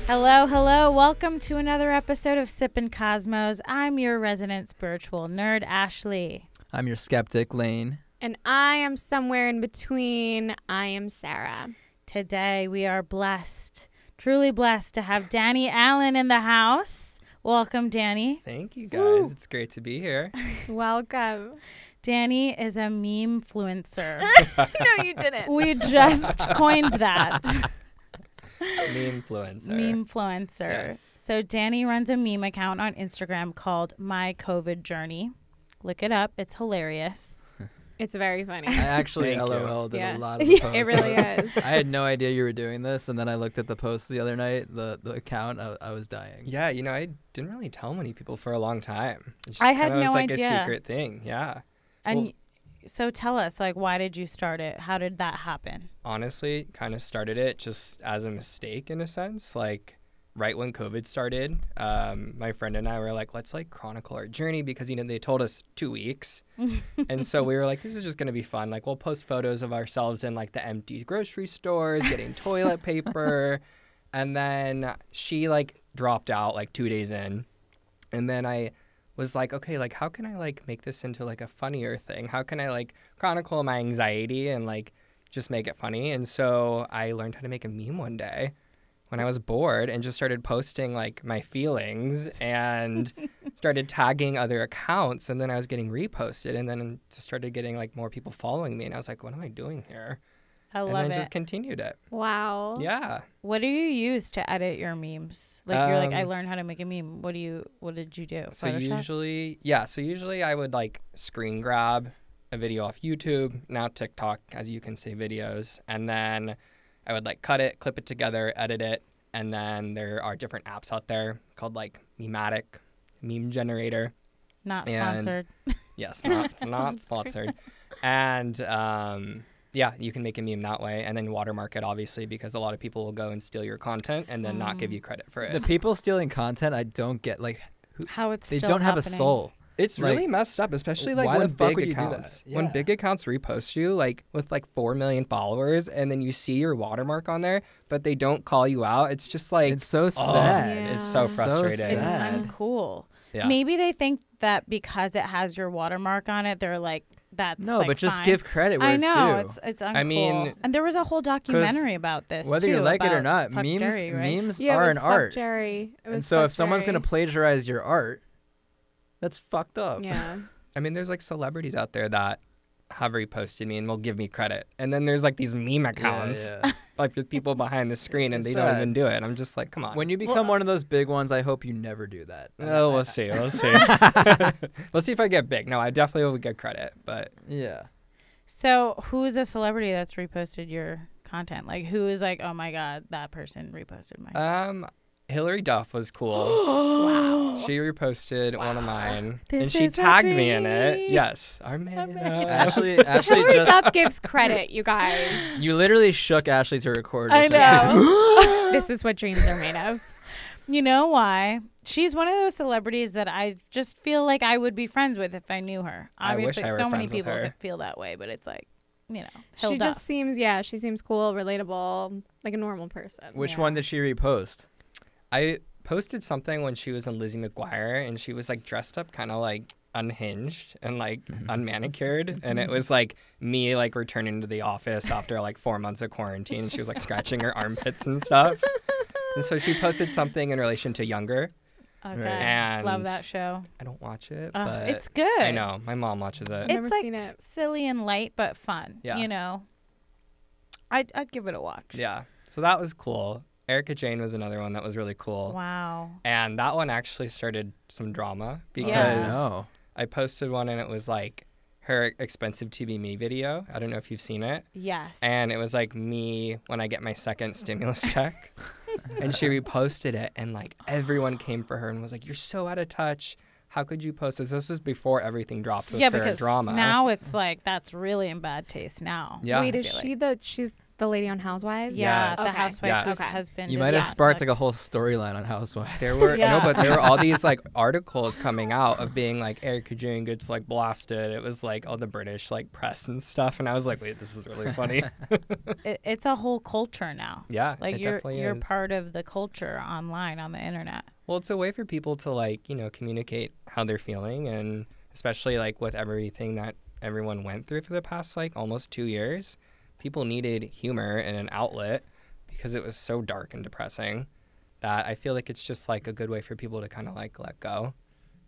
Hello, hello. Welcome to another episode of Sippin Cosmos. I'm your resident spiritual nerd, Ashley. I'm your skeptic, Layne. And I am somewhere in between. I am Sarah. Today we are blessed, truly blessed to have Danny Allen in the house. Welcome, Danny. Thank you, guys. Woo. It's great to be here. Welcome. Danny is a meme-fluencer. No, you didn't. We just coined that. Meme-fluencer. Meme-fluencer. Yes. So Danny runs a meme account on Instagram called My COVID Journey. Look it up. It's hilarious. It's very funny. I actually Thank you. LOL'd Yeah. a lot of the posts. It really is. I had no idea you were doing this, and then I looked at the post the other night, the account, I was dying. Yeah, you know, I didn't really tell many people for a long time. It just I had kinda was no like idea. a secret thing. Yeah. And Well- so tell us, like, why did you start it? How did that happen? Honestly, kind of started it just as a mistake in a sense. Like, right when COVID started, my friend and I were like, let's like chronicle our journey because, you know, they told us 2 weeks. And so we were like, this is just going to be fun. Like, we'll post photos of ourselves in like the empty grocery stores, getting toilet paper. And then she like dropped out like 2 days in. And then I was like, okay, like how can I like make this into like a funnier thing? How can I like chronicle my anxiety and like just make it funny? And so I learned how to make a meme one day when I was bored and just started posting like my feelings and started tagging other accounts, and then I was getting reposted, and then just started getting like more people following me, and I was like, what am I doing here? I And love then it. just continued it. Wow. Yeah. What do you use to edit your memes? Like, you're like, I Um, learned how to make a meme. What did you do? So Photoshop? usually I would like screen grab a video off YouTube, now TikTok, as you can say, videos, and then I would like cut it, clip it together, edit it, and then there are different apps out there called like Mematic, Meme Generator. Not and- sponsored. Yes, not sponsored. And yeah, you can make a meme that way, and then watermark it, obviously, because a lot of people will go and steal your content and then not give you credit for The it. people stealing content, I don't get, like, How it's they still don't have a happening. soul. It's Like, really messed up, especially like why when the fuck big would you do that? accounts. When Yeah. big accounts repost you, like with like 4 million followers, and then you see your watermark on there, but they don't call you out. It's just like It's so sad. it's so Yeah. frustrating. It's Sad. uncool. Yeah. Maybe they think that because it has your watermark on it, they're like, that's No, like, but just fine. give credit where I it's know, due. it's uncool. I mean, and there was a whole documentary about this, Whether too, you like it or about not, Fuck memes Jerry, right? memes Yeah, are it was an Fuck art. Jerry. It was And so Fuck if someone's Jerry. going to plagiarize your art, that's fucked up. Yeah. I mean, there's like celebrities out there that have reposted me and will give me credit, and then there's like these meme accounts, Yeah. like with people behind the screen, and It's they don't sad. even do it. I'm just like, come on. When you become one of those big ones, I hope you never do that. Oh, we'll see. We'll see. We'll see if I get big. No, I definitely will get credit, but Yeah. So who is a celebrity that's reposted your content? Like, who is like, oh my God, that person reposted my Hillary Duff was cool. Wow. She reposted one of mine, and This she is a tagged me in it. dream. Yes, Armando. Ashley Hillary just Duff gives credit, you guys. you literally shook Ashley to record. I just now. know. This is what dreams are made of. You know why? She's one of those celebrities that I just feel like I would be friends with if I knew her. I wish Obviously, I were so many friends with people her. feel that way, but it's like, you know, She Hill just Duff. seems cool, relatable, like a normal person. Which Yeah. one did she repost? I posted something when she was in Lizzie McGuire, and she was like dressed up kind of like unhinged and like unmanicured, and it was like me like returning to the office after like 4 months of quarantine. She was like scratching her armpits and stuff, and so she posted something in relation to Younger. Okay. Right. And Love that show. I don't watch it, but It's good. I know my mom watches it. I've never It's like seen it. silly and light, but fun. Yeah. You know, I'd give it a watch. Yeah, so that was cool. Erica Jane was another one that was really cool. Wow. And that one actually started some drama because Yeah. Oh. I posted one and it was like her expensive to be me video. I don't know if you've seen it. Yes. And it was like me when I get my second stimulus check. And she reposted it, and like everyone came for her and was like, "You're so out of touch. How could you post this?" This was before everything dropped with yeah, her because drama. now it's like that's really in bad taste now. Yeah. Wait, I is feel she like. she's the lady on Housewives? Yeah, Yes. the Okay. housewife Yes. whose Okay. husband. You is might have yes. sparked like a whole storyline on Housewives. There were Yeah. no, but there were all these like articles coming out of being like Eric Kechian gets like blasted. It was like all the British like press and stuff, and I was like, wait, this is really funny. It's a whole culture now. Yeah, Like it you're definitely you're is. part of the culture online on the internet. Well, it's a way for people to like, communicate how they're feeling, and especially like with everything that everyone went through for the past like almost 2 years, people needed humor and an outlet because it was so dark and depressing that I feel like it's just like a good way for people to kind of like let go.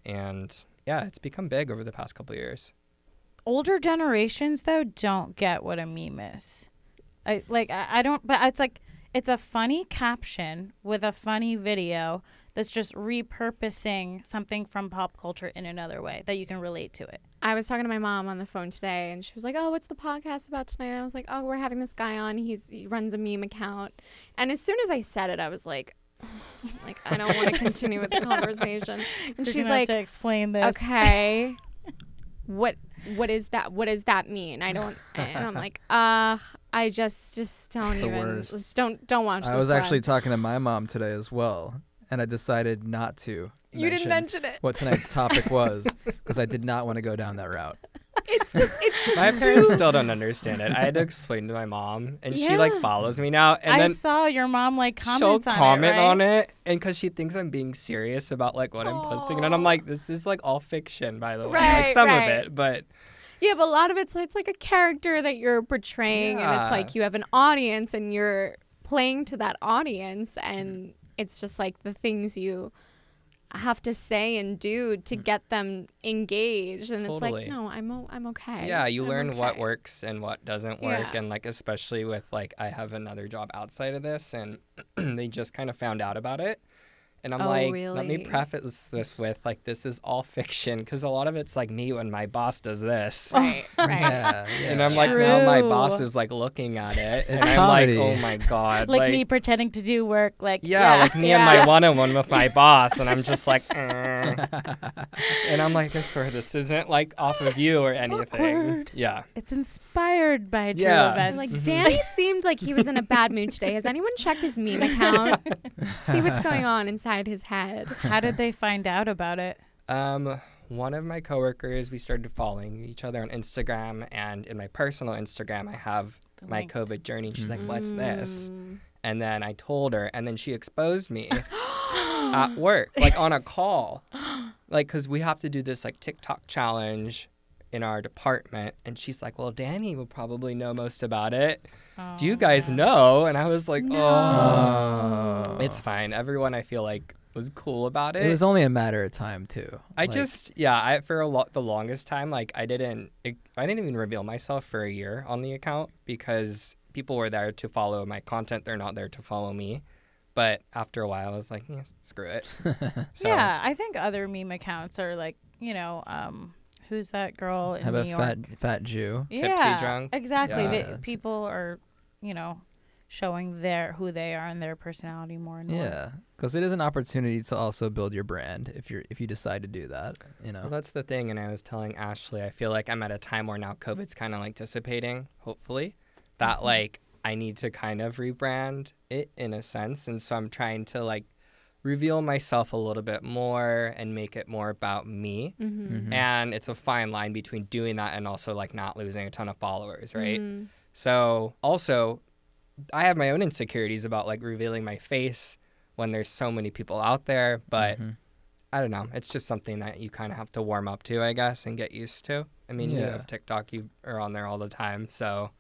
And yeah, it's become big over the past couple of years. Older generations though don't get what a meme is. I don't, but it's like it's a funny caption with a funny video that's just repurposing something from pop culture in another way that you can relate to it. I was talking to my mom on the phone today, and she was like, "Oh, what's the podcast about tonight?" And I was like, "Oh, we're having this guy on. He runs a meme account." And as soon as I said it, I was like, I don't want to continue with the conversation. And You're she's gonna have like, to explain this. "Okay, what is that? What does that mean?" And I'm like, I just don't The even worst. just don't watch this. I was actually one. talking to my mom today as well, and I decided not to. You didn't mention it. what tonight's topic was because I did not want to go down that route. It's just My parents still don't understand it. I had to explain to my mom, and she like Yeah. follows me now, and I then saw your mom like she'll comments on comment it, right? on it, and because she thinks I'm being serious about like what I'm posting, and I'm like, this is like all fiction, by the way, like Right, some right. of it, but Yeah, but a lot of it's like a character that you're portraying, and it's Yeah. like you have an audience and you're playing to that audience, and it's just like the things you have to say and do to get them engaged, and it's Totally. like, no, I'm okay. yeah, you I'm learn what okay. works and what doesn't work, Yeah. and like especially with like I have another job outside of this, and they just kind of found out about it. And I'm Oh, like, let me really? preface this with like, this is all fiction, because a lot of it's like me when my boss does this. Right, right. Yeah, And I'm like, now my True. boss is like looking at it, and It's I'm comedy. like, oh my god, Like me pretending to do work, like yeah, like me and Yeah. my one-on-one with my boss, and I'm just like, and I'm like, I swear this isn't like off of you or anything. Awkward. Yeah, it's inspired by true Yeah. events. Like Danny seemed like he was in a bad mood today. Has anyone checked his meme account? See what's going on inside his head. How did they find out about it? one of my coworkers, we started following each other on Instagram, and in my personal Instagram, I have The my link. COVID journey. She's like, what's this? Mm. And then I told her, and then she exposed me at work, like on a call. Like, because we have to do this like TikTok challenge in our department. And she's like, well, Danny will probably know most about it. Do you guys know? And I was like, oh, it's fine. Everyone, I feel like, was cool about it. It was only a matter of time too. I for the longest time, like I didn't even reveal myself for a year on the account because people were there to follow my content. They're not there to follow me. But after a while, I was like, yeah, screw it. So, Yeah, I think other meme accounts are like, who's that girl in How New about York? fat Jew? Yeah, drunk? exactly. Yeah. People are, showing who they are and their personality more and more. Yeah, because it is an opportunity to also build your brand if you decide to do that. Well, that's the thing. And I was telling Ashley, I feel like I'm at a time where now COVID's kind of like dissipating, hopefully, that like I need to kind of rebrand it in a sense. And so I'm trying to like reveal myself a little bit more and make it more about me. Mm-hmm. And it's a fine line between doing that and also like not losing a ton of followers, right? Mm-hmm. So also I have my own insecurities about like revealing my face when there's so many people out there, but I don't know. It's just something that you kind of have to warm up to, I guess, and get used to. I mean, you Yeah. have TikTok, you are on there all the time, so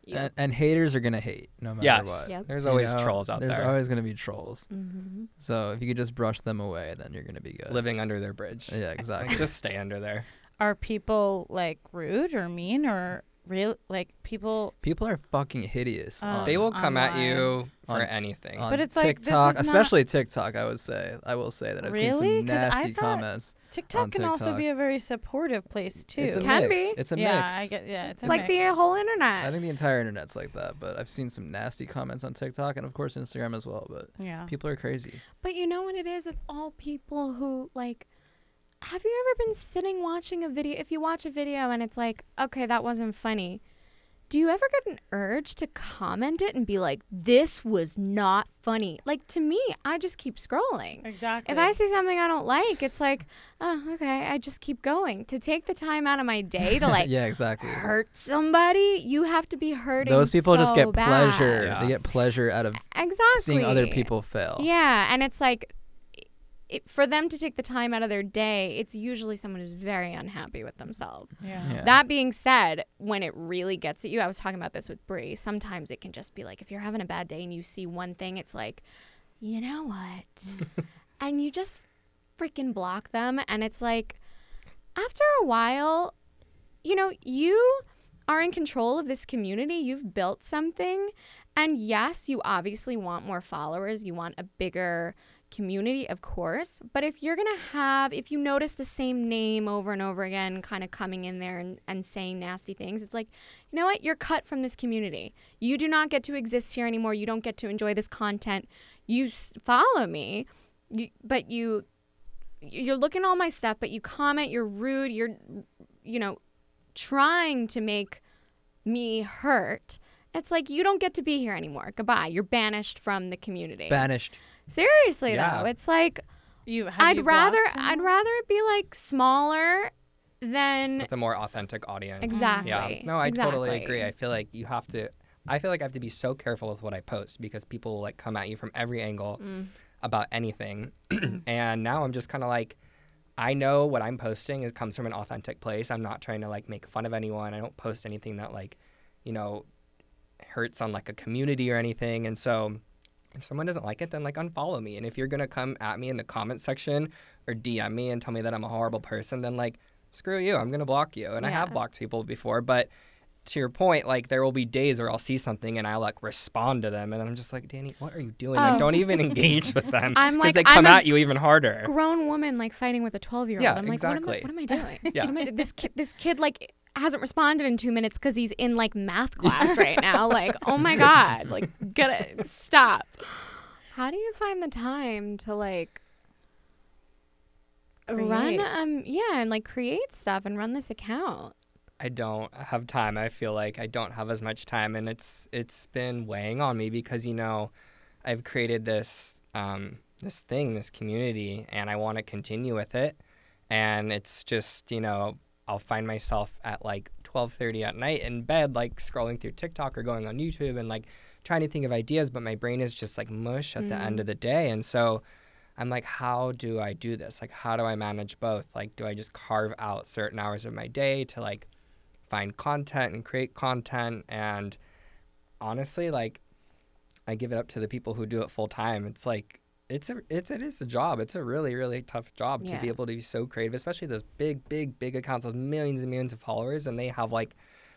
Yep. And haters are gonna hate no matter yes, what. Yep. there's You always know, trolls out There's there always gonna be trolls. Mm-hmm. So if you could just brush them away, then you're gonna be good. living under their bridge. Yeah, exactly. Like, just stay under there. Are people like rude or mean or real? Like people. People are fucking hideous. They will come at Online. you for On- anything. on But it's like, this TikTok, is not- especially TikTok. I will say that I've seen Really? some 'Cause I nasty thought comments. TikTok on can also TikTok. be a very supportive place too. It's a Can mix. be. It's a yeah, mix. I get. Yeah, it's It's a like mix. the whole I internet. think the entire internet's like that, but I've seen some nasty comments on TikTok and of course Instagram as well. But Yeah. people are crazy. But you know what it is? It's all people who like. Have you ever been sitting watching a video? If you watch a video and it's like, okay, that wasn't funny, do you ever get an urge to comment it and be like, this was not funny? Like, to me, I just keep scrolling. Exactly. If I see something I don't like, it's like, oh, okay, I just keep going. To take the time out of my day to like yeah, exactly. hurt somebody, you have to be hurting Those people just get bad. pleasure. Yeah. They get pleasure out of Exactly. seeing other people fail. Yeah, and it's like, for them to take the time out of their day, it's usually someone who's very unhappy with themselves. Yeah. That being said, when it really gets at you, I was talking about this with Bree, sometimes it can just be like, if you're having a bad day and you see one thing, it's like, you know what? And you just freaking block them. And it's like, after a while, you know, you are in control of this community. You've built something. And yes, you obviously want more followers. You want a bigger community, of course. But if you're going to if you notice the same name over and over again, kind of coming in there and saying nasty things, it's like, you know what? You're cut from this community. You do not get to exist here anymore. You don't get to enjoy this content. You follow me, but you're looking at all my stuff, but you comment, you're rude, you're, you know, trying to make me hurt. It's like, you don't get to be here anymore. Goodbye. You're banished from the community. Banished. Seriously, Yeah. though, it's like, I'd rather it be like smaller than With a more authentic audience. exactly. Yeah. No, I totally Exactly. agree. I feel like I have to be so careful with what I post because people will like come at you from every angle about anything. And now I'm just kind of like, I know what I'm posting comes from an authentic place. I'm not trying to like make fun of anyone. I don't post anything that like, you know, hurts on like a community or anything. And so if someone doesn't like it, then like unfollow me. And if you're going to come at me in the comment section or DM me and tell me that I'm a horrible person, then like, screw you. I'm going to block you. And I have Yeah. blocked people before, but to your point, like there will be days where I'll see something and I like respond to them and I'm just like, Danny, what are you doing? Like, don't even engage with them I'm because like, they come I'm a at you even harder. grown woman like fighting with a 12-year-old. Yeah, I'm like, exactly. what am I doing? Yeah. What am I, this kid like hasn't responded in 2 minutes because he's in like math class right now. Like, oh my God, like stop. How do you find the time to like run and like create stuff and run this account? I don't have time. I feel like I don't have as much time, and it's been weighing on me because, you know, I've created this this community, and I want to continue with it. And it's just, you know, I'll find myself at like 12:30 at night in bed, like scrolling through TikTok or going on YouTube and like trying to think of ideas, but my brain is just like mush at the end of the day. And so I'm like, how do I do this? Like, how do I manage both? Like, do I just carve out certain hours of my day to like find content and create content? And honestly, like, I give it up to the people who do it full time. It's like, it is a job. It's a really, really tough job to be able to be so creative, especially those big accounts with millions and millions of followers. And they have like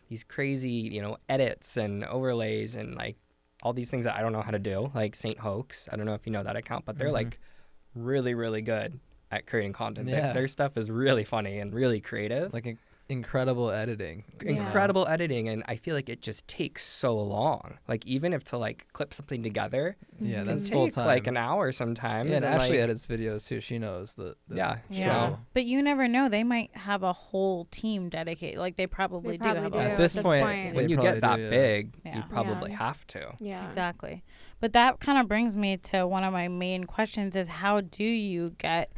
these crazy, you know, edits and overlays and like all these things that I don't know how to do, like Saint Hoax. I don't know if you know that account, but they're like really, really good at creating content. Yeah. Their stuff is really funny and really creative. Like incredible editing. Incredible editing, and I feel like it just takes so long. Like, even if to like clip something together, Yeah, it that's can full take time. like an hour sometimes. Yeah, and Ashley like, edits videos too. She knows the Yeah. struggle. But you never know. They might have a whole team dedicated. Like they probably do have At a this this point, point. when they you probably get that do, yeah. big, Yeah. you probably Yeah. have to. Yeah. Exactly. But that kind of brings me to one of my main questions is how do you get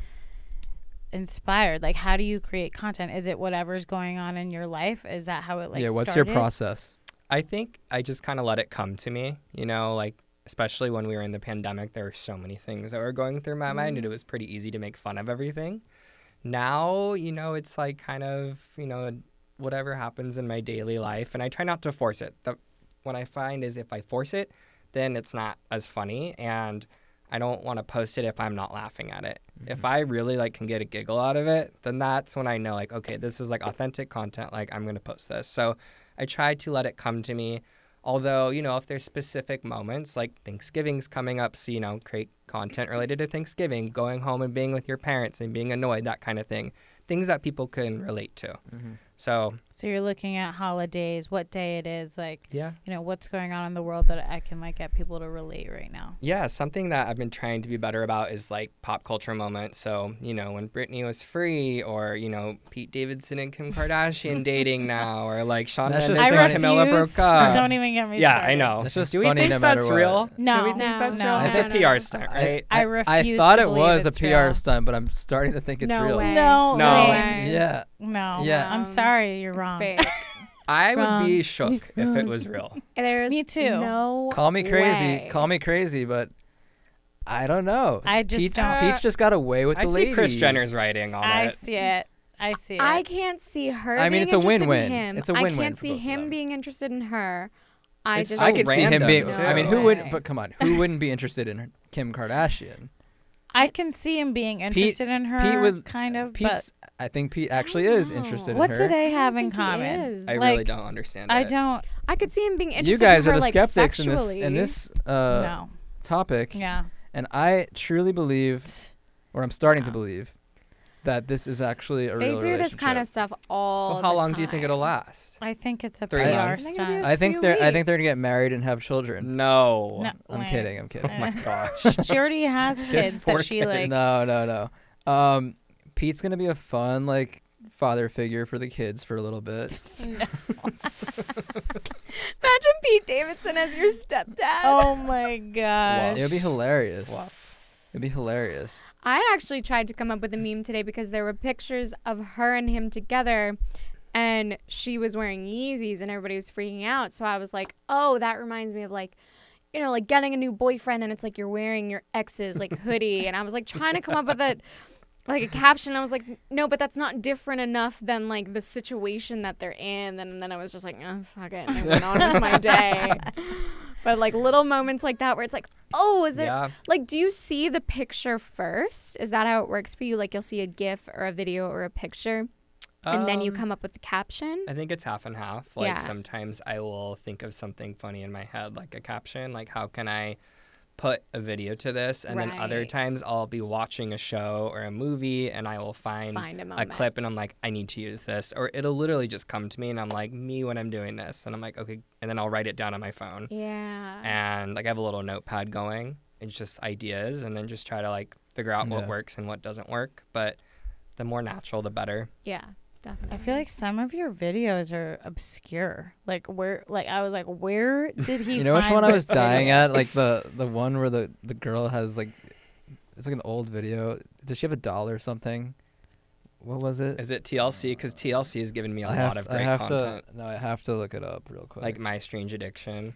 inspired? Like, how do you create content? Is it whatever's going on in your life? Is that how it like what's started? your process? I think I just kind of let it come to me, you know, like, especially when we were in the pandemic, there were so many things that were going through my mind, and it was pretty easy to make fun of everything. Now, you know, it's like kind of, you know, whatever happens in my daily life, and I try not to force it. What I find is if I force it, then it's not as funny, and I don't want to post it if I'm not laughing at it. If I really like can get a giggle out of it, then that's when I know like, okay, this is like authentic content. Like, I'm going to post this. So I try to let it come to me. Although, you know, if there's specific moments like Thanksgiving's coming up, so, you know, create content related to Thanksgiving, going home and being with your parents and being annoyed, that kind of thing. Things that people can relate to. So you're looking at holidays, what day it is, like, yeah. what's going on in the world that I can like get people to relate right now. Yeah, something that I've been trying to be better about is like pop culture moments. So, when Britney was free, or, Pete Davidson and Kim Kardashian dating now, or like Shawn That's Mendes just and funny. Camilla broke up. Don't even get me Yeah, started. I know. That's just Do we funny think no matter that's what. real? No. Do we think No, that's no, real? I It's a don't PR know. stunt, I right? refuse thought to it believe was a it's PR real. stunt, but I'm starting to think it's No real. way. No, No. way. Yeah. No. Yeah. I'm sorry. You're It's wrong. fake. I would Wrong. be shook if it was real. There's Me too. No Call me crazy. way. Call me crazy, but I don't know. I just Pete's, don't. Pete's just got away with I the see ladies. Kris Jenner's writing on I it. see it. I see it. I can't see her. I mean, being it's a interested in win-win. him. It's a I win-win can't for see both of him them. being interested in her. It's just so I could see him random, being. too. I mean, No who would? way. But come on, who wouldn't be interested in Kim Kardashian? I can see him being interested in her, Pete would- kind of. Pete's. I think Pete actually don't is know. interested But what in do her. they have I in think he common? is. I Like, really don't understand it. I don't. I could see him being interested You guys in her, are the like, skeptics sexually. in this No. topic, Yeah. and I truly believe, or I'm starting to believe, that this is actually a They real do relationship. this kind of stuff all So how the long do you think it'll time. last? I think it's a 3 PR months? I think it'll be stunt. I think few they're. I think they're gonna get weeks. married and have children. No. No, I'm wait. kidding. I'm kidding. Oh my gosh. She already has kids poor that she kid. likes. No. Pete's gonna be a fun father figure for the kids for a little bit. Imagine Pete Davidson as your stepdad. Oh my gosh. It would be hilarious. Woof. It'd be hilarious. I actually tried to come up with a meme today because there were pictures of her and him together, and she was wearing Yeezys and everybody was freaking out. So I was like, oh, that reminds me of like getting a new boyfriend and it's like you're wearing your ex's hoodie. And I was like trying to come up with a caption. I was like, no, but that's not different enough than the situation that they're in. And then I was just like, oh, fuck it. And I went on with my day. But little moments like that where it's like, oh, is it Yeah. do you see the picture first? Is that how it works for you? You'll see a GIF or a video or a picture and then you come up with the caption? I think it's half and half. Yeah. Sometimes I will think of something funny in my head, like a caption, how can I put a video to this? And then other Right. times I'll be watching a show or a movie and I will find a a moment. clip and I'm like, I need to use this. Or it'll literally just come to me and I'm like, me when I'm doing this. And I'm like, okay. And then I'll write it down on my phone. Yeah. And I have a little notepad going. It's just ideas and then just try to figure out what Yeah. works and what doesn't work. But the more natural, the better. Yeah, definitely. I feel like some of your videos are obscure. I was like, where did he You know which find one I was this dying video? at? The one where the girl has it's an old video. Does she have a doll or something? What was it? Is it TLC? Because TLC has given me a I lot of great content. I have to look it up real quick. Like My Strange Addiction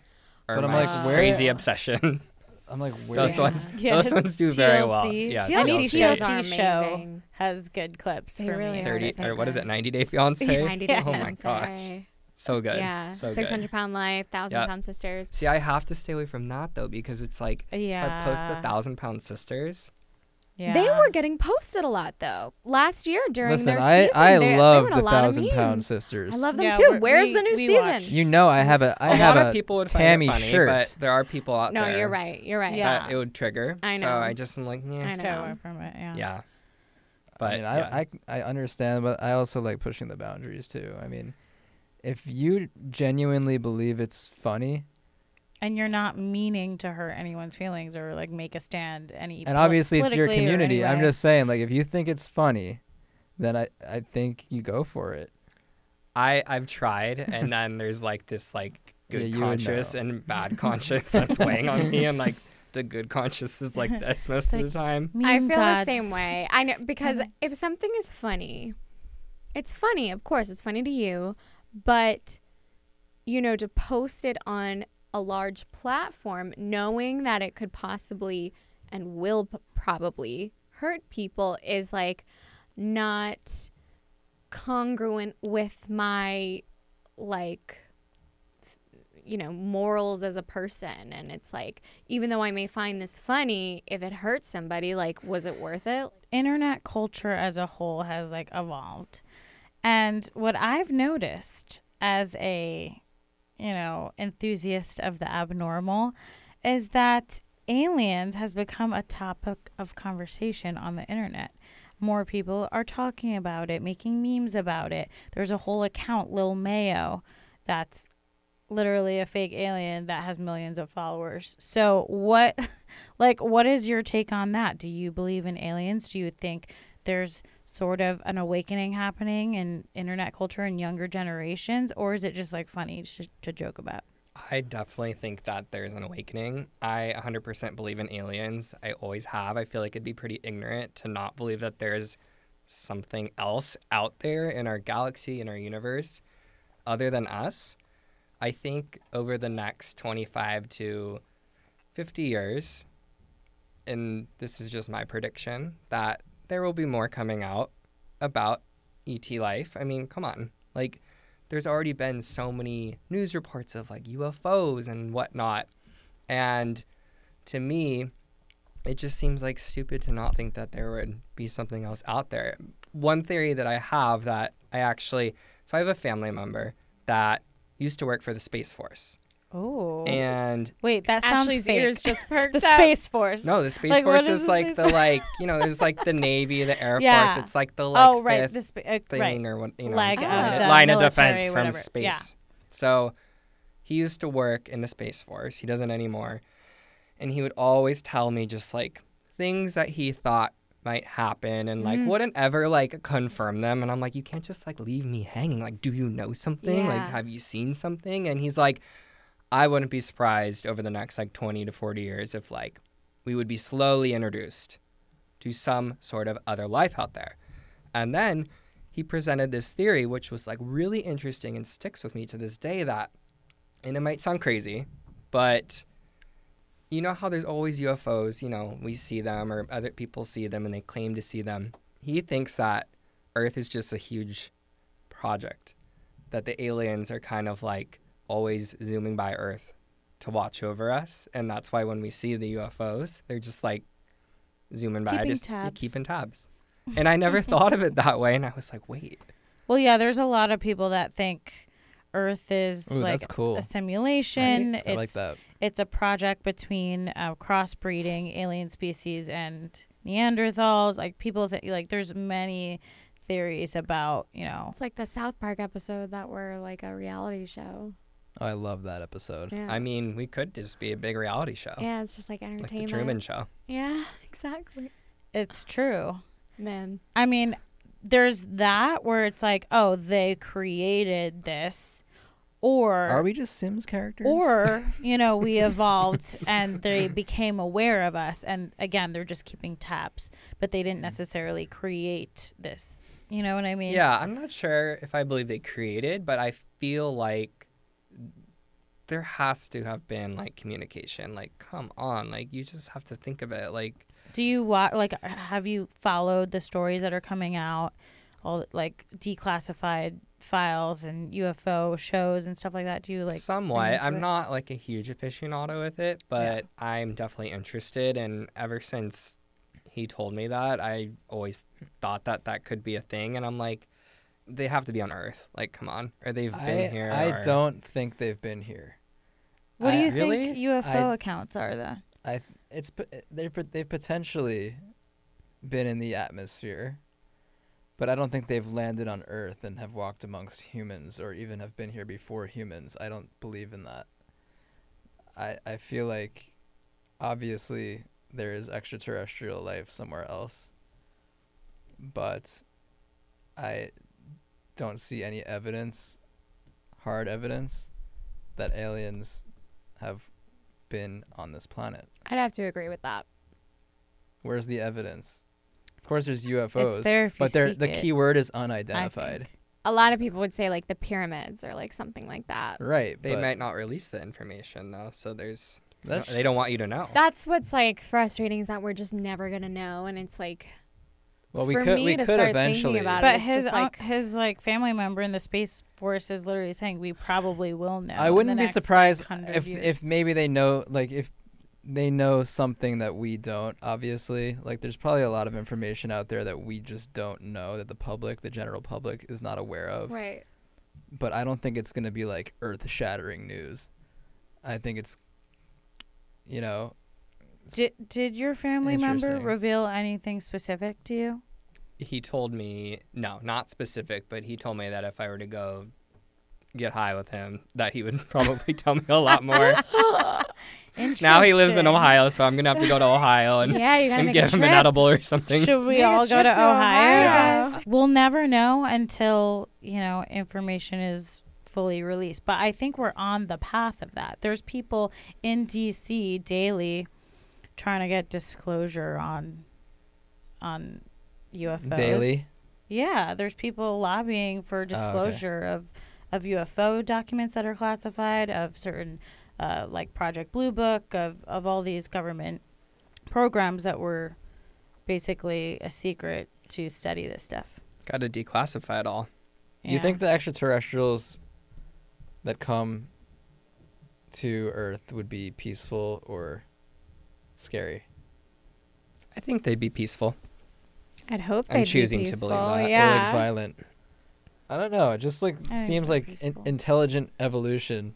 or But I'm My like, where- Crazy Obsession. I'm like, where? Those Yeah. ones, Yes, those ones do very well. TLC. Yeah, Any TLC TLC shows are show amazing. has good clips They for really me. are. 30 so or what is it? good. 90 Day Fiance. 90 Day Oh my Fiancé. gosh, so good. Yeah, so 600 good. Pound Life, 1,000-Pound Sisters. See, I have to stay away from that though because it's if I post the 1,000-pound sisters, Yeah. They were getting posted a lot though. Last year during Listen, their I season, they love were the a lot of 1,000-Pound memes. Sisters. I love them Yeah, too. Where's the new we season? watched. You know, I have a lot of people would find Tammy it funny, shirt. but there are people out No, there you're right. You're right. Yeah. that it would trigger. I So know. I just am like, yeah, I Stay know. away from it. Yeah. yeah. But I mean, yeah. I understand, but I also like pushing the boundaries too. I mean, if you genuinely believe it's funny, And you're not meaning to hurt anyone's feelings or make a stand and obviously it's your politically or community, I'm anyway. just saying, if you think it's funny, then I think you go for it. I've tried, and then there's this Yeah, good you would conscious know. and bad conscious that's weighing on me, and the good conscious is this most of the time. I Meme feel gods. the same way. I know because if something is funny, it's funny. Of course, it's funny to you, but to post it on a large platform, knowing that it could possibly and will probably hurt people, is not congruent with my morals as a person. And it's even though I may find this funny, if it hurts somebody, was it worth it? Internet culture as a whole has evolved. And what I've noticed as a, enthusiast of the abnormal is that aliens has become a topic of conversation on the internet. more people are talking about it, making memes about it. There's a whole account, Lil Mayo, that's literally a fake alien that has millions of followers. So what is your take on that? Do you believe in aliens? Do you think there's sort of an awakening happening in internet culture in younger generations, or is it just like funny to joke about? I definitely think that there's an awakening. I 100% believe in aliens. I always have. I feel like it'd be pretty ignorant to not believe that there's something else out there in our galaxy, in our universe, other than us. I think over the next 25 to 50 years, and this is just my prediction, that there will be more coming out about ET life. I mean, come on. Like, there's already been so many news reports of, like, UFOs and whatnot. And to me, it just seems, like, stupid to not think that there would be something else out there. One theory that I have that I have a family member that used to work for the Space Force. Oh. And wait, that sounds Ashley's fake. ears just perked The up. Space Force. no, the Space Like, what Force is is the like Space the, Force? like, you know, there's like the Navy, the Air Yeah. Force. It's like the, like, right. fifth Right. thing or what, you know, Leg of the line of military, defense from whatever. space. Yeah. So he used to work in the Space Force. He doesn't anymore. And he would always tell me just, like, things that he thought might happen and, like, wouldn't ever, like, confirm them. And I'm like, you can't just, like, leave me hanging. Like, do you know something? Like, Yeah. have you seen something? And he's like, I wouldn't be surprised over the next, like, 20 to 40 years if, like, we would be slowly introduced to some sort of other life out there. And then he presented this theory, which was, like, really interesting and sticks with me to this day, that, and it might sound crazy, but you know how there's always UFOs, you know, we see them or other people see them and they claim to see them. He thinks that Earth is just a huge project, that the aliens are kind of, like, always zooming by Earth to watch over us. And that's why when we see the UFOs, they're just, like, zooming by, keeping tabs. And I never thought of it that way. And I was like, wait. Well, yeah, there's a lot of people that think Earth is Ooh, like that's cool. a simulation. Right? I like that. It's a project between crossbreeding alien species and Neanderthals. Like, people think, like, there's many theories about, you know. It's like the South Park episode that were like a reality show. Oh, I love that episode. Yeah. I mean, we could just be a big reality show. Yeah, it's just like Like entertainment. the Truman Show. Yeah, exactly. It's true. Man. I mean, there's that where it's like, oh, they created this, or Are we just Sims characters? or you know, we evolved and they became aware of us, and again, they're just keeping tabs, but they didn't necessarily create this. You know what I mean? Yeah, I'm not sure if I believe they created, but I feel like there has to have been, like, communication. Like, come on, like, you just have to think of it. Like, Do you have you followed the stories that are coming out, all like declassified files and UFO shows and stuff like that? Do you like somewhat. into I'm it? not, like, a huge aficionado with it, but I'm definitely interested. And ever since he told me that, I always thought that that could be a thing. And I'm like, they have to be on Earth. Like, come on. Or they've been here. I or- don't think they've been here. What do you Really? think UFO I- accounts are then? They've potentially been in the atmosphere, but I don't think they've landed on Earth and have walked amongst humans or even have been here before humans. I don't believe in that. I feel like obviously there is extraterrestrial life somewhere else, but I don't see any evidence, hard evidence, that aliens have been on this planet. I'd have to agree with that. Where's the evidence? Of course, there's UFOs, It's there if you but seek the it, key word is I unidentified. think. A lot of people would say like the pyramids or like something like that. Right. They but might not release the information, though. So there's... That's- they don't want you to know. That's what's like frustrating, is that we're just never gonna know, and it's like, Well, we for could me we to could start eventually. thinking about But it's his just like- his family member in the Space Force is literally saying we probably will know. I in wouldn't the be next, surprised 100 if years. if maybe they know, like, if they know something that we don't. Obviously, like, there's probably a lot of information out there that we just don't know, that the general public is not aware of. right. But I don't think it's gonna be like earth-shattering news. I think it's, you know. Did your family member Interesting. reveal anything specific to you? he told me, no, not specific, but he told me that if I were to go get high with him, that he would probably tell me a lot more. Now he lives in Ohio, so I'm going to have to go to Ohio and, Yeah, you gotta and make give a him an trip. edible or something. Should we Make a all go trip to to Ohio? Ohio. Guys? We'll never know until, information is fully released. But I think we're on the path of that. There's people in D.C. daily trying to get disclosure on UFOs. Daily? Yeah, there's people lobbying for disclosure of UFO documents that are classified, of certain like Project Blue Book, of all these government programs that were basically a secret to study this stuff. Got to declassify it all. Do you think the extraterrestrials that come to Earth would be peaceful or scary? I think they'd be peaceful. I'd hope I'm they'd choosing be to peaceful. believe that. Yeah. Or like violent? I don't know. It just I think seems they're like peaceful. intelligent evolution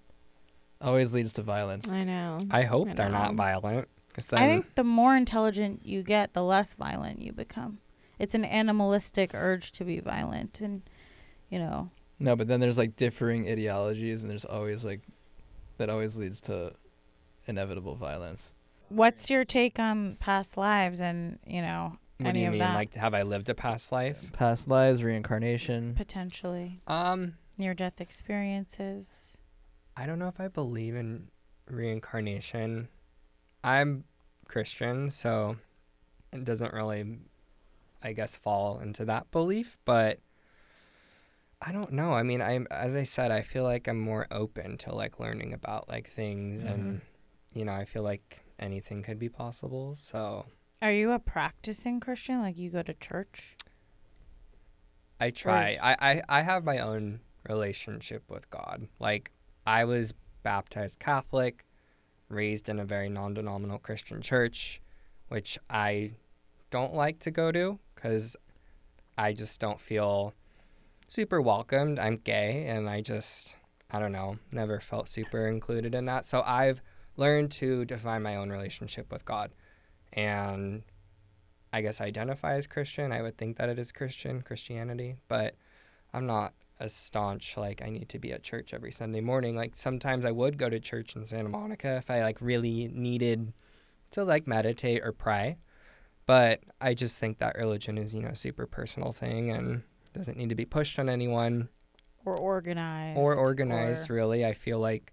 always leads to violence. I know. I hope I they're not know. violent. 'Cause I then think the more intelligent you get, the less violent you become. It's an animalistic urge to be violent, and No, but then there's like differing ideologies, and there's always that always leads to inevitable violence. what's your take on past lives and what any do you of mean? that Like, have I lived a past life? Past lives, reincarnation. potentially Um, near-death experiences? I don't know if I believe in reincarnation. I'm Christian, so it doesn't really, I guess, fall into that belief. But I don't know. I mean, as I said, I feel like I'm more open to learning about things, and I feel like anything could be possible. So Are you a practicing Christian? Like you go to church? I try. I have my own relationship with God. Like, I was baptized Catholic, raised in a very non-denominational Christian church, which I don't like to go to because I just don't feel super welcomed. I'm gay, and I don't know, never felt super included in that. So I've learned to define my own relationship with God, and I guess identify as Christian. I would think that it is Christianity, but I'm not as staunch, I need to be at church every Sunday morning. Sometimes I would go to church in Santa Monica if I really needed to meditate or pray. But I just think that religion is, a super personal thing and doesn't need to be pushed on anyone. Or organized. Really. I feel like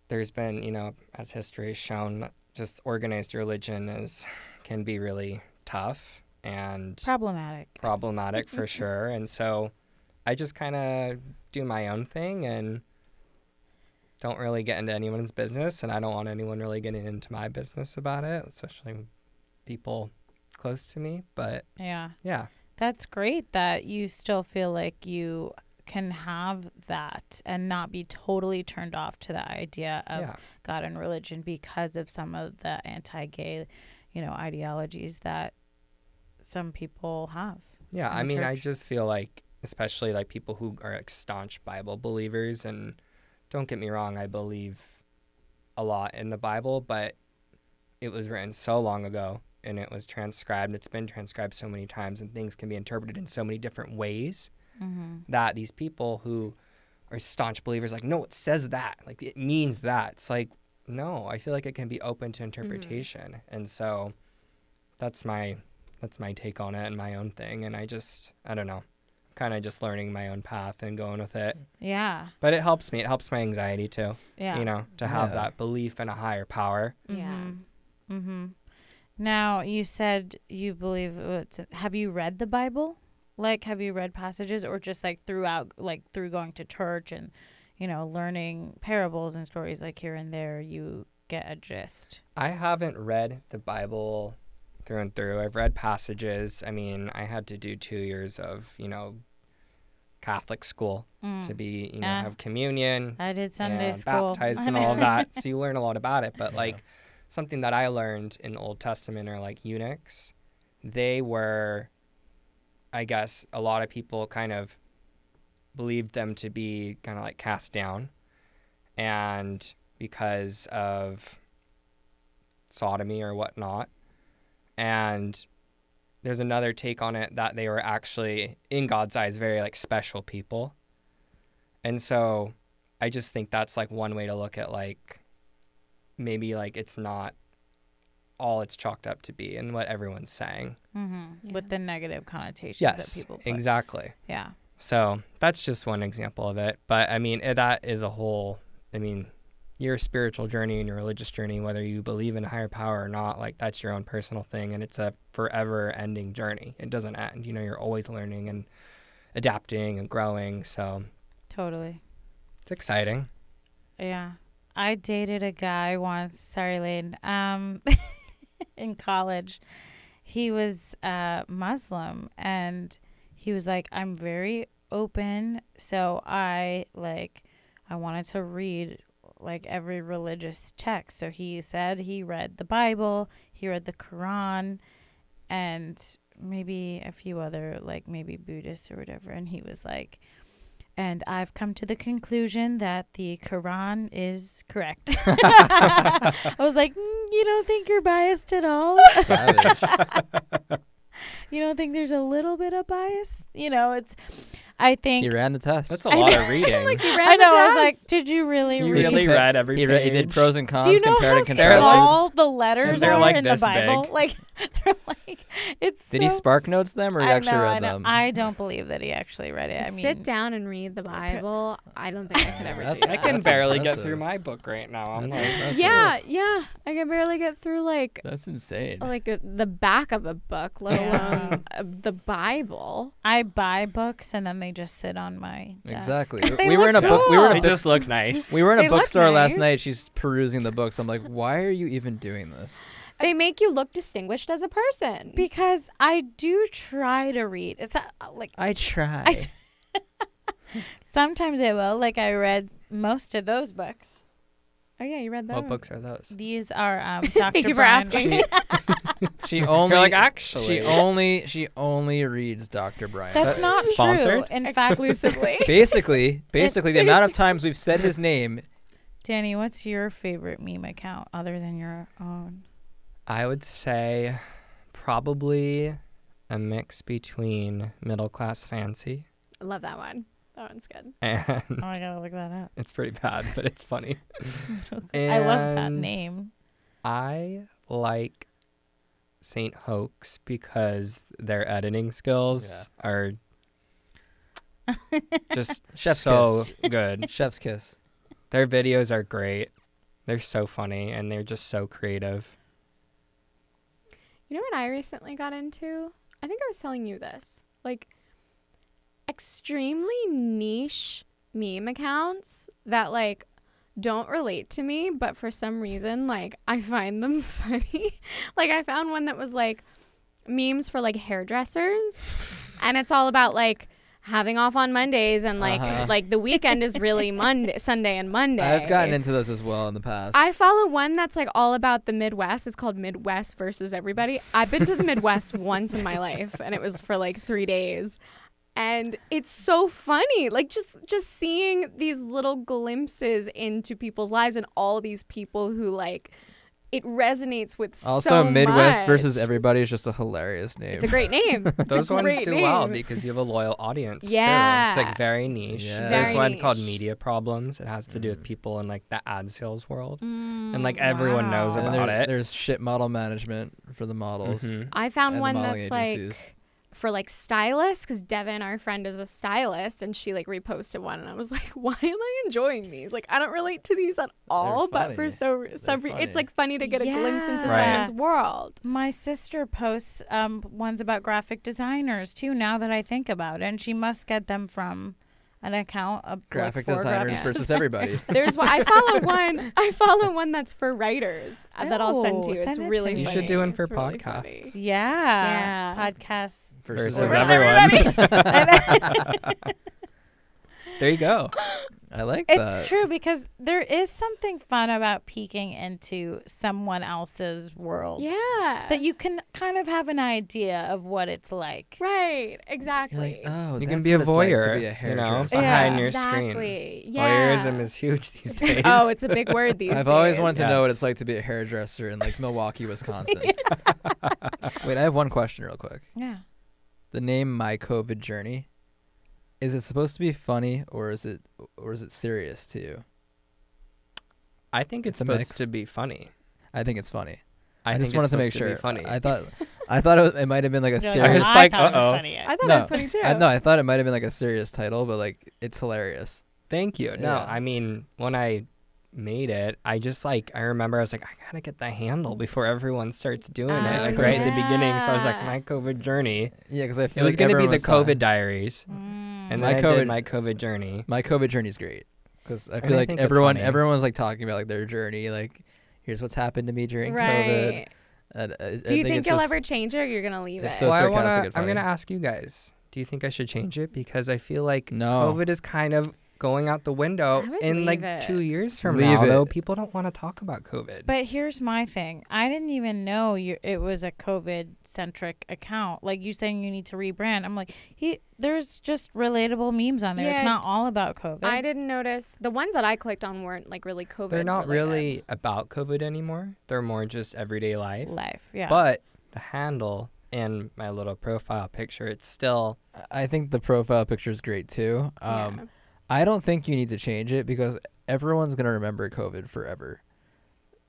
there's been, as history has shown, just organized religion can be really tough and problematic for sure. And so I just kind of do my own thing and don't really get into anyone's business, and I don't want anyone really getting into my business about it, especially people close to me. But Yeah. That's great that you still feel like you can have that and not be totally turned off to the idea of God and religion because of some of the anti-gay, ideologies that some people have. Yeah, in I the mean, I church. just feel like, especially people who are staunch Bible believers, and don't get me wrong, I believe a lot in the Bible, but it was written so long ago, and it was transcribed. It's been transcribed so many times, and things can be interpreted in so many different ways that these people who are staunch believers, no, it says that, it means that. It's no, I feel like it can be open to interpretation, and so that's my take on it and my own thing, and I don't know, kind of just learning my own path and going with it. Yeah. But it helps me. It helps my anxiety too. Yeah. To have that belief in a higher power. Yeah. Mm-hmm. Now, you said you believe have you read the Bible? Have you read passages, or just throughout, through going to church and, learning parables and stories here and there, you get a gist? I haven't read the Bible through and through. I've read passages. I mean, I had to do 2 years of, Catholic school to be, have communion. I did Sunday and school. Baptized and all of that. So you learn a lot about it. But something that I learned in the Old Testament are eunuchs. They were, I guess, a lot of people kind of believed them to be kind of cast down, and because of sodomy or whatnot. And there's another take on it that they were actually, in God's eyes, very like special people. And so I just think that's like one way to look at like maybe like it's not all it's chalked up to be and what everyone's saying. Mm-hmm. With the negative connotations Yes, that people put. exactly. Yeah. So that's just one example of it. But I mean, that is a whole, I mean, your spiritual journey and your religious journey, whether you believe in a higher power or not, like that's your own personal thing. And it's a forever ending journey. It doesn't end. You know, you're always learning and adapting and growing. So Totally. it's exciting. Yeah. I dated a guy once, sorry, Layne, in college. He was Muslim, and he was like, I'm very open, so I wanted to read like every religious text. So he said he read the Bible, he read the Quran, and maybe a few other, like maybe Buddhists or whatever. And he was like, and I've come to the conclusion that the Quran is correct. I was like, you don't think you're biased at all? Savage. You don't think there's a little bit of bias? You know, I think. He ran the test. That's a lot of reading. Like you ran I know. the I was test. like, did you really You read? really read every He did page. pros and cons, Do you know compared how and contrasted. small the letters They're are like in the this Bible? big. Like, they're like, it's. Did he so- spark notes them, or he actually I read know. them? I don't believe that he actually read it. To I mean, sit down and read the Bible, I don't think I could ever do That's- I that. can That's barely impressive. get through my book right now. I'm That's like, impressive. Yeah, I can barely get through like That's insane. the back of a book, let alone the Bible. I buy books and then they just sit on my desk. Exactly. 'Cause they We were in a look book. We were in cool. a they book. just look nice. We were in They a look bookstore last nice. night. She's perusing the books. I'm like, why are you even doing this? They make you look distinguished as a person. Because I do try to read. Is that like I try. sometimes I will. Like I read most of those books. Oh yeah, you read those. What books are those? These are Dr. Thank you for Brian- asking. She only You're like, actually. she only reads Dr. Brian. That's That's not sponsored? true. In fact, Exclusively. basically the amount of times we've said his name. Danny, what's your favorite meme account other than your own? I would say probably a mix between Middle Class Fancy I love that one. That one's good. and Oh, I gotta look that up. it's pretty bad, but it's funny. I love that And name. I like Saint Hoax because their editing skills are just Chef's so good. Chef's kiss. Their videos are great. They're so funny and they're just so creative. You know what I recently got into? I think I was telling you this. Like extremely niche meme accounts that like don't relate to me, but for some reason like I find them funny. Like I found one that was like memes for like hairdressers, and it's all about like having off on Mondays and like the weekend is really Sunday and Monday. I've gotten into those as well in the past. I follow one that's like all about the Midwest. It's called Midwest versus Everybody. I've been to the Midwest once in my life, and it was for like 3 days. And it's so funny, like just seeing these little glimpses into people's lives and all these people who like it resonates with also, so Midwest much. versus Everybody is just a hilarious name. It's a great name. It's Those a ones great do name. well because you have a loyal audience Yeah. too. It's like very niche. Yeah. There's Very one called niche. Media Problems. It has to do with people in like the ad sales world. Mm, And like everyone knows wow. And about it. There's shit model management for the models. Mhm. I found and the one modeling that's agencies. like for like stylists, because Devin, our friend, is a stylist, and she like reposted one, and I was like, why am I enjoying these? Like I don't relate to these at all, but for funny. some They're it's like funny to get a glimpse into Yeah. someone's world. My sister posts ones about graphic designers too, now that I think about it. And she must get them from an account of Graphic like, for designers graphic versus everybody. There's one I follow one that's for writers that I'll send to you. Oh, It's send it really to You funny. should do one for It's really podcasts. funny. Yeah. Yeah. Podcasts. Versus everybody. everyone. There you go. I like that. It's true because there is something fun about peeking into someone else's world. Yeah. That you can kind of have an idea of what it's like. Right. You're Exactly. like, oh, You can that's be a what it's like voyeur, to be a hairdresser. behind Yeah. your Exactly. screen. Yeah. Voyeurism is huge these days. Oh, it's a big word these days. I've always wanted to know what Yes. it's like to be a hairdresser in like Milwaukee, Wisconsin. Wait, I have one question real quick. Yeah. The name My COVID Journey, is it supposed to be funny or is it serious to you? I think it's It's a supposed mix. to be funny. I think it's funny. I just think wanted it's to make supposed sure. be funny. I thought it might have been like a You're serious. was like, thought it was uh-oh. funny. I thought No, it was funny too. I thought it might have been like a serious title, but like it's hilarious. Thank you. No, Yeah. I mean, when I made it, I just I remember I was like, I gotta get the handle before everyone starts doing it, Oh, like right at the beginning. So I was like, yeah. My COVID Journey. Yeah, because I It feel was like gonna be everyone the was talking- COVID diaries, and then My I COVID did my COVID journey. My COVID Journey's great because I And feel I like think it's everyone funny. everyone's like talking about like their journey, like here's what's happened to me during COVID. Right. And, Do you think it's you'll just- ever change it or you're going to leave it's it? so Well, sarcastic and I'm gonna funny. ask you guys. Do you think I should change it? Because I feel like No. COVID is kind of going out the window I would in like leave it. 2 years from Leave now. it. Though people don't want to talk about COVID. But here's my thing. I didn't even know it was a COVID-centric account. Like you saying you need to rebrand. I'm like, there's just relatable memes on there. It's Yeah, not all about COVID. I didn't notice. The ones that I clicked on weren't like really COVID. They're not related. really about COVID anymore. They're more just everyday life. Yeah. But the handle and my little profile picture, it's still I think the profile picture is great too. Yeah. I don't think you need to change it because everyone's gonna remember COVID forever.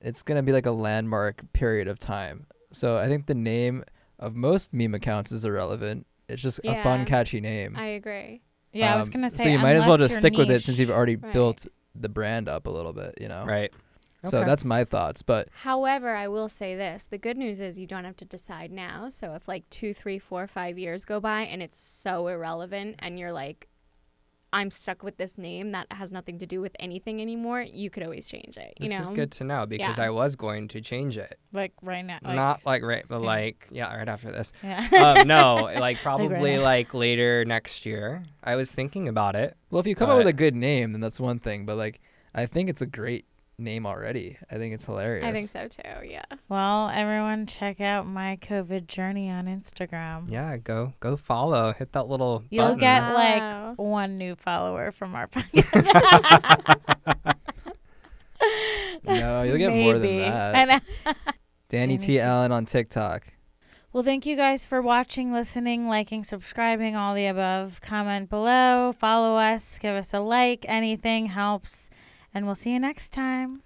It's gonna be like a landmark period of time. So I think the name of most meme accounts is irrelevant. It's just a fun, Yeah. catchy name. I agree. yeah, I was going to say So you might as well unless just you're stick with it since niche. you've already Right. built the brand up a little bit, you know? right. So Okay. that's my thoughts. But However, I will say this. The good news is you don't have to decide now. So if like 2, 3, 4, 5 years go by and it's so irrelevant and you're like, I'm stuck with this name that has nothing to do with anything anymore, you could always change it. You This know? is good to know because Yeah. I was going to change it. Like right now. Not like right, but soon. like right after this. Yeah. No, like probably now. like later next year. I was thinking about it. well, if you come up with But- a good name, then that's one thing. But like, I think it's a great name already. I think it's hilarious. I think so too. Yeah. Well, everyone check out My COVID Journey on Instagram. Yeah, go follow. Hit that little You'll button. get Wow. like one new follower from our podcast. No, you'll get more than Maybe. that. I know. Danny Danny T. T. Allen on TikTok. Well, thank you guys for watching, listening, liking, subscribing, all the above. Comment below, follow us, give us a like. Anything helps. And we'll see you next time.